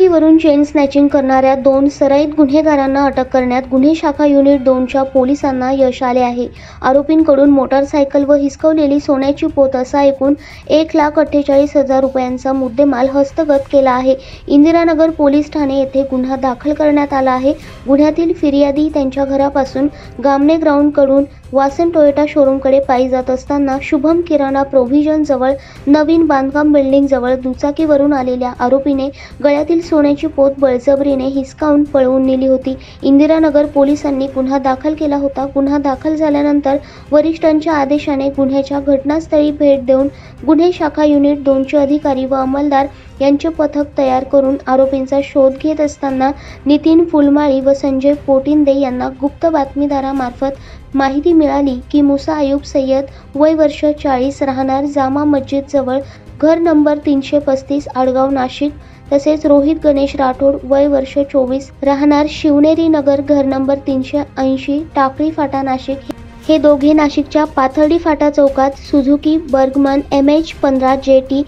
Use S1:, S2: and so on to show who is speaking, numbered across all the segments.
S1: दुचाकीवरून chain snatching करणाऱ्या 2 सराईत गुन्हेगारांना अटक करण्यात गुन्हे शाखा युनिट 2च्या पोलिसांना यश आले आहे। आरोपींकडून मोटारसायकल व हिसकवलेली सोन्याची पोत असा एकूण 1,48,000 रुपयांचा मुद्देमाल हस्तगत केला आहे। इंदिरानगर पोलीस ठाणे येथे गुन्हा दाखल करण्यात आला आहे। गुन्ह्यातील फिर्यादी त्यांच्या घरापासून गामणे ग्राउंडकडून वासन टोयोटा शोरूमकडे पायी जात असताना शुभम किराणा प्रोव्हिजन जवळ नवीन बांधकाम बिल्डिंग जवळ दुचाकीवरून आलेल्या आरोपीने गळ्यातील सोन्याची पोत बळजबरीने हिसकावून पळवून नेली होती। इंदिरानगर पोलिसांनी गुन्हा दाखल केला होता। गुन्हा दाखल झाल्यानंतर वरिष्ठांच्या आदेशाने गुन्ह्याच्या घटनास्थळी भेट देऊन गुन्हे शाखा युनिट 2चे अधिकारी व अंमलदार यांचे पथक तयार करून आरोपींचा शोध घेत असताना नितीन फुलमाळी व संजय पोटिंदे यांना गुप्त बातमीदारामार्फत माहिती मिळाली की मुसा अयूब सय्यद वय वर्ष 40 राहणार जामा मस्जिद जवळ घर नंबर 335 आडगाव नाशिक तसेच रोहित गणेश राठोड वय वर्ष 24 राहणार शिवनेरी नगर घर नंबर 380 टाकळी फाटा नाशिक हे दोघे नाशिकच्या पाथर्डी फाटा चौकात सुझुकी बर्गमन MH 15 JT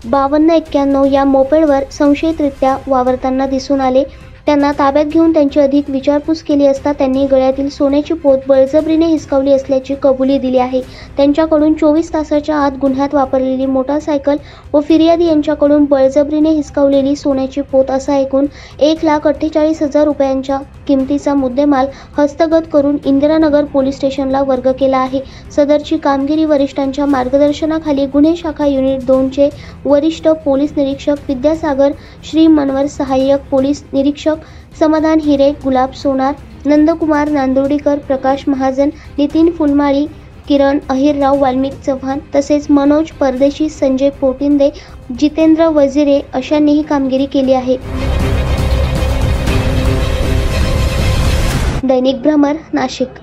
S1: 5291 या मोपेडवर संशयितरित्या वावरताना दिसून आले। त्यांना ताब्यात घेऊन त्यांची अधिक विचारपूस केली असता त्यांनी गळ्यातील सोन्याची पोत बळजबरीने हिसकावली असल्याची कबुली दिली आहे। त्यांच्याकडून 24 तासाच्या आत गुन्ह्यात वापरलेली मोटारसायकल व फिर्यादी यांच्याकडून बळजबरीने हिसकावलेली सोन्याची पोत असा एकूण 1,48,000 रुपयांच्या किमतीचा मुद्देमाल हस्तगत करून इंदिरानगर पोलीस स्टेशनला वर्ग केला आहे। सदरची कामगिरी वरिष्ठांच्या मार्गदर्शनाखाली गुन्हे शाखा युनिट 2चे वरिष्ठ पोलीस निरीक्षक विद्यासागर श्री मनवर, सहाय्यक पोलीस निरीक्षक समाधान हिरे, गुलाब सोनार, नंदकुमार नांदोडीकर, प्रकाश महाजन, नितीन फुलमाळी, किरण अहिरराव, वाल्मिक चव्हाण तसेच मनोज परदेशी, संजय पोटिंदे, जितेंद्र वजिरे अशांनी ही कामगिरी केली आहे। दैनिक भ्रमर, नाशिक।